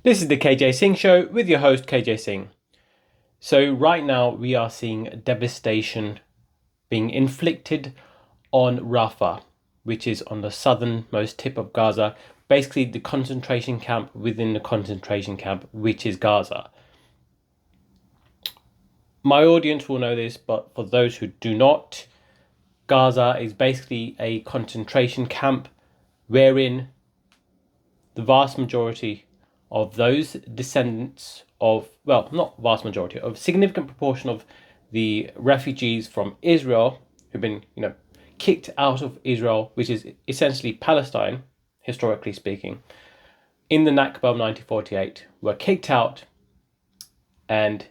This is the KJ Singh Show with your host KJ Singh. So right now we are seeing devastation being inflicted on Rafah, which is on the southernmost tip of Gaza, basically the concentration camp within the concentration camp, which is Gaza. My audience will know this, but for those who do not, Gaza is basically a concentration camp wherein the vast majority of those descendants of, well, not vast majority, of significant proportion of the refugees from Israel who've been, kicked out of Israel, which is essentially Palestine, historically speaking, in the Nakba of 1948, were kicked out, and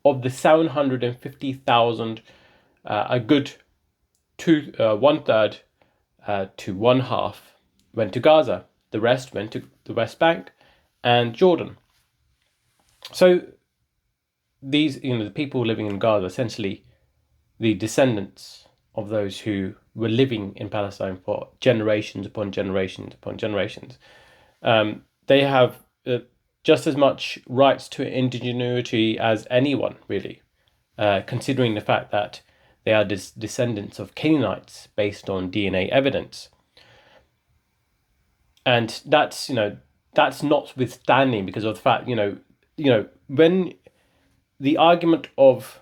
of the 750,000, a good one third to one half went to Gaza. The rest went to the West Bank and Jordan. So these, the people living in Gaza, essentially the descendants of those who were living in Palestine for generations upon generations upon generations, they have just as much rights to indigeneity as anyone, really, considering the fact that they are descendants of Canaanites based on DNA evidence. And that's notwithstanding, because of the fact, when the argument of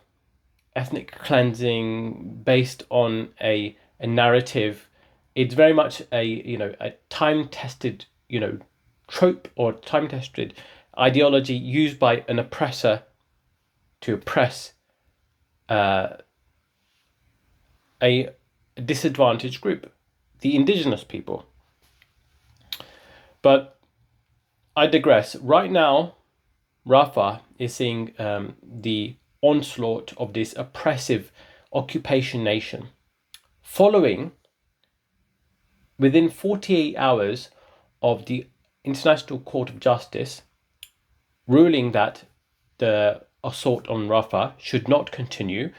ethnic cleansing based on a narrative, it's very much a time tested trope or time tested ideology used by an oppressor to oppress a disadvantaged group, the indigenous people. But I digress. Right now, Rafah is seeing the onslaught of this oppressive occupation nation, following within 48 hours of the International Court of Justice ruling that the assault on Rafah should not continue.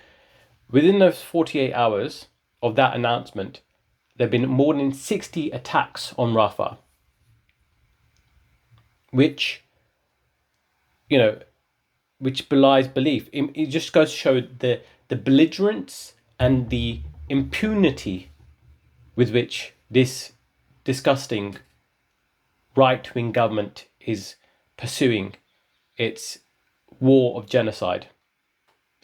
Within those 48 hours of that announcement, there have been more than 60 attacks on Rafah, which belies belief. It just goes to show the belligerence and the impunity with which this disgusting right-wing government is pursuing its war of genocide.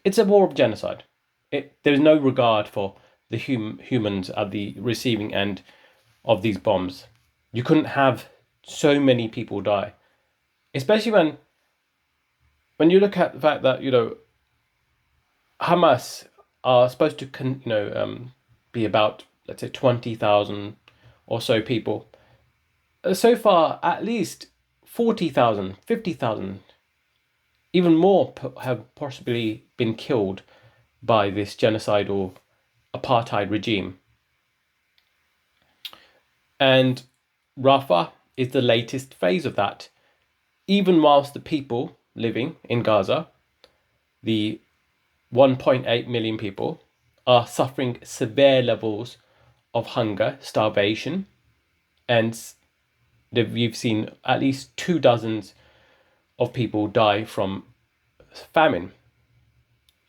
It's a war of genocide. There is no regard for the humans at the receiving end of these bombs. You couldn't have so many people die, especially when you look at the fact that Hamas are supposed to be about, let's say, 20,000 or so people. So far, at least 40,000, 50,000, even more have possibly been killed by this genocidal apartheid regime. And Rafah is the latest phase of that. Even whilst the people living in Gaza, the 1.8 million people, are suffering severe levels of hunger, starvation, and we've seen at least 24 of people die from famine,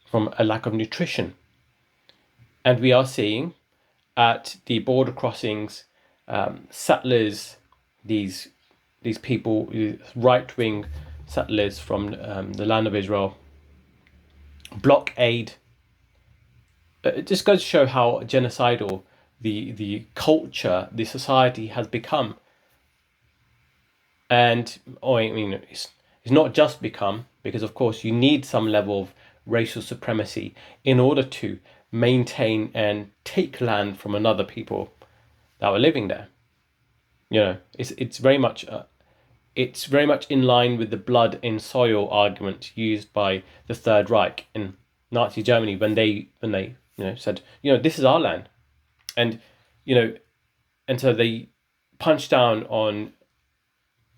from a lack of nutrition. And we are seeing at the border crossings, settlers, these people, right-wing settlers from the land of Israel, blockade. It just goes to show how genocidal the culture, the society has become. And it's not just become, because of course you need some level of racial supremacy in order to maintain and take land from another people that were living there. It's very much in line with the blood in soil argument used by the Third Reich in Nazi Germany when they said, this is our land, and and so they punched down on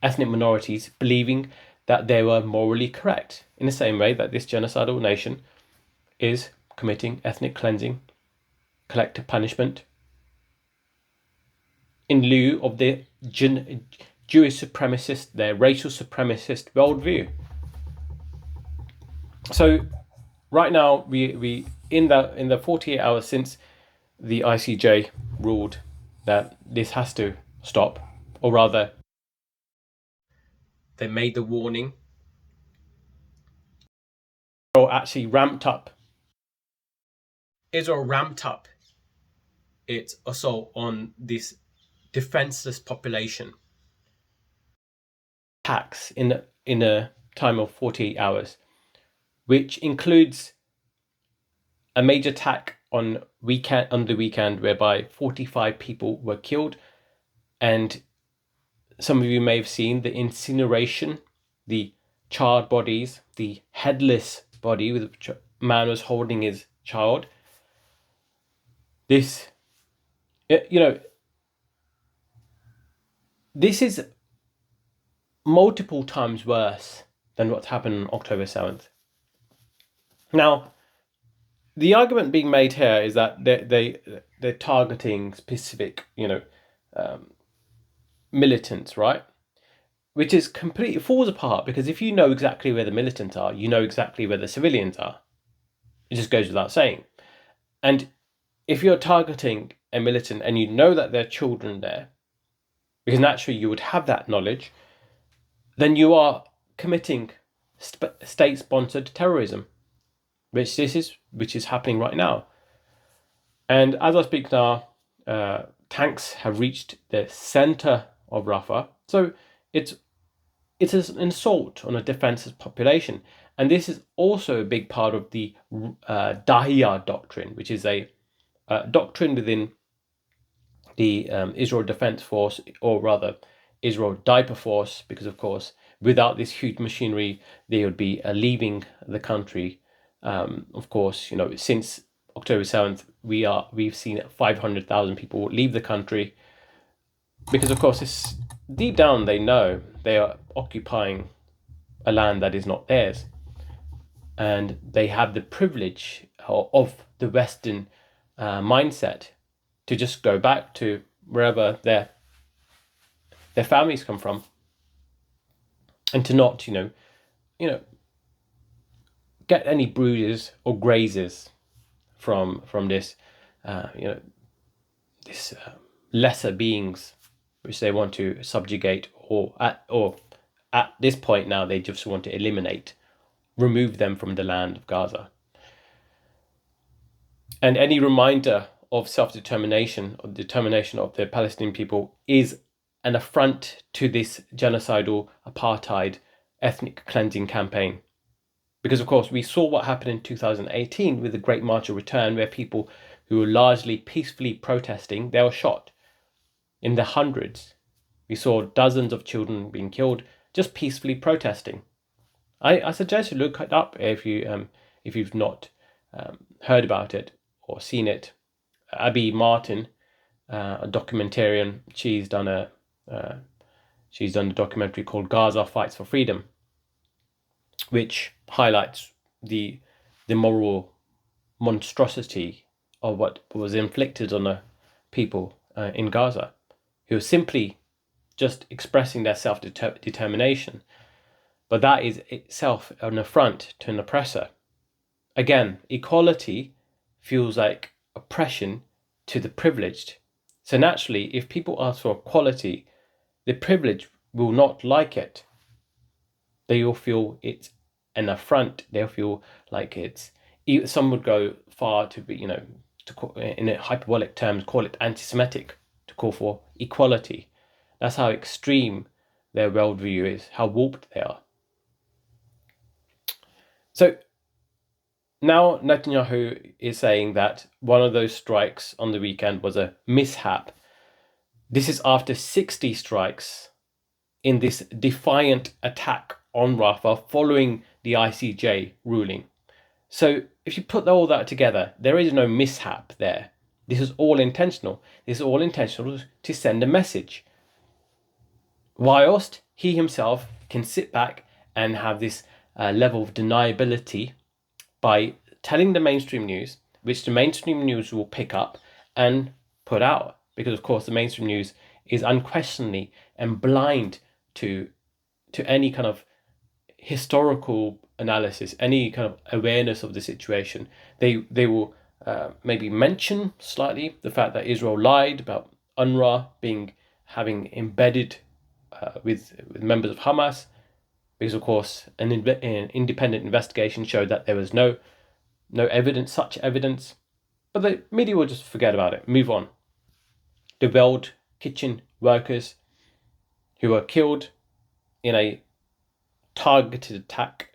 ethnic minorities, believing that they were morally correct, in the same way that this genocidal nation is committing ethnic cleansing, collective punishment, in lieu of the Jewish supremacist, their racial supremacist worldview. So right now, we in the 48 hours since the ICJ ruled that this has to stop, or rather, they made the warning, or actually ramped up. Israel ramped up its assault on this defenseless population. Attacks in a time of 48 hours, which includes a major attack on the weekend whereby 45 people were killed, and some of you may have seen the incineration, the charred bodies, the headless body with which a man was holding his child. This, this is multiple times worse than what's happened on October 7th. Now, the argument being made here is that they're targeting specific, militants, right? Which is completely falls apart, because if you know exactly where the militants are, you know exactly where the civilians are. It just goes without saying. And if you're targeting a militant and you know that there are children there, because naturally you would have that knowledge, then you are committing state-sponsored terrorism, which is happening right now. And as I speak now, tanks have reached the center of Rafah. So it's an assault on a defenseless population. And this is also a big part of the Dahiya doctrine, which is a doctrine within the Israel Defense Force, or rather Israel Diaper Force, because of course without this huge machinery they would be leaving the country. Of course, since October 7th we've seen 500,000 people leave the country, because of course it's deep down they know they are occupying a land that is not theirs, and they have the privilege of the Western mindset to just go back to wherever their families come from, and to not get any bruises or grazes from this this lesser beings which they want to subjugate, or at this point now they just want to eliminate, remove them from the land of Gaza. And any reminder of self-determination, or determination of the Palestinian people, is an affront to this genocidal, apartheid, ethnic cleansing campaign. Because of course we saw what happened in 2018 with the Great March of Return, where people who were largely peacefully protesting, they were shot in the hundreds. We saw dozens of children being killed just peacefully protesting. I suggest you look it up if you've not heard about it or seen it. Abby Martin, a documentarian, she's done a documentary called Gaza Fights for Freedom, which highlights the moral monstrosity of what was inflicted on the people in Gaza, who were simply just expressing their self-determination. But that is itself an affront to an oppressor. Again, equality feels like oppression to the privileged. So naturally, if people ask for equality, the privileged will not like it. They will feel it's an affront. They'll feel like it's... Some would go far to be, in a hyperbolic terms, call it anti-Semitic, to call for equality. That's how extreme their worldview is, how warped they are. So now Netanyahu is saying that one of those strikes on the weekend was a mishap. This is after 60 strikes in this defiant attack on Rafah following the ICJ ruling. So if you put all that together, there is no mishap there. This is all intentional. This is all intentional to send a message, whilst he himself can sit back and have this level of deniability by telling the mainstream news, which the mainstream news will pick up and put out, because of course the mainstream news is unquestioningly and blind to any kind of historical analysis, any kind of awareness of the situation. They will maybe mention slightly the fact that Israel lied about UNRWA having embedded with members of Hamas, because of course an independent investigation showed that there was no such evidence. But the media will just forget about it, move on. The Weld kitchen workers who were killed in a targeted attack,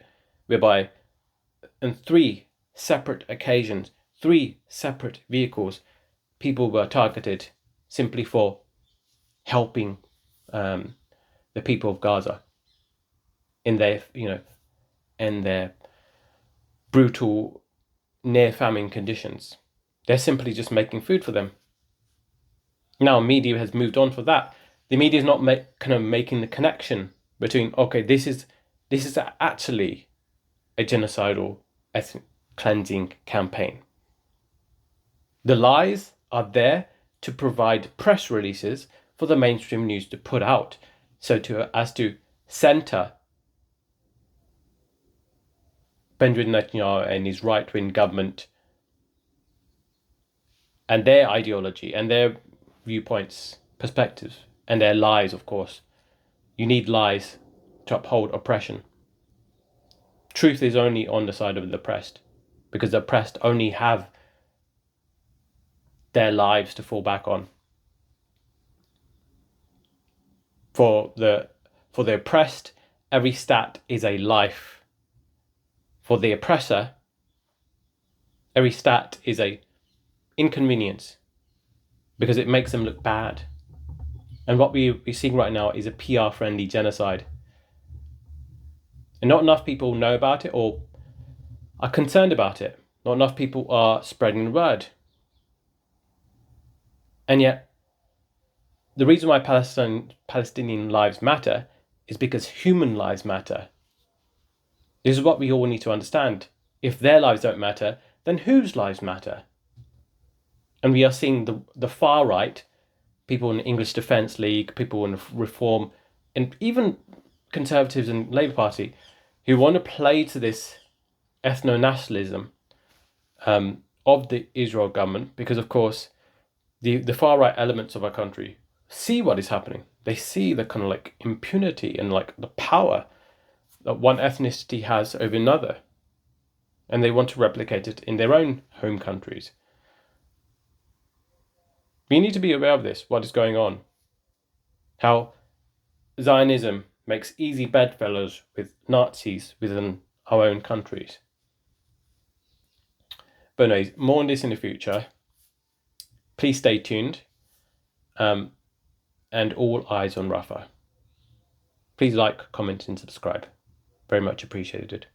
whereby on 3 separate occasions, 3 separate vehicles, people were targeted simply for helping the people of Gaza in their brutal near famine conditions. They're simply just making food for them. Now media has moved on for that. The media is not making the connection between, okay, this is actually a genocidal ethnic cleansing campaign. The lies are there to provide press releases for the mainstream news to put out, as to center Benjamin Netanyahu and his right-wing government and their ideology and their viewpoints, perspectives, and their lies, of course. You need lies to uphold oppression. Truth is only on the side of the oppressed, because the oppressed only have their lives to fall back on. For the oppressed, every stat is a life. For the oppressor, every stat is a inconvenience, because it makes them look bad. And what we're seeing right now is a PR-friendly genocide. And not enough people know about it or are concerned about it. Not enough people are spreading the word. And yet, the reason why Palestinian lives matter is because human lives matter. This is what we all need to understand. If their lives don't matter, then whose lives matter? And we are seeing the far right, people in the English Defence League, people in Reform, and even Conservatives and Labour Party, who want to play to this ethno-nationalism of the Israel government, because of course the far right elements of our country see what is happening. They see the kind of impunity and the power that one ethnicity has over another, and they want to replicate it in their own home countries. We need to be aware of this, what is going on. How Zionism makes easy bedfellows with Nazis within our own countries. But anyways, more on this in the future. Please stay tuned. And all eyes on Rafah. Please like, comment, and subscribe. Very much appreciated.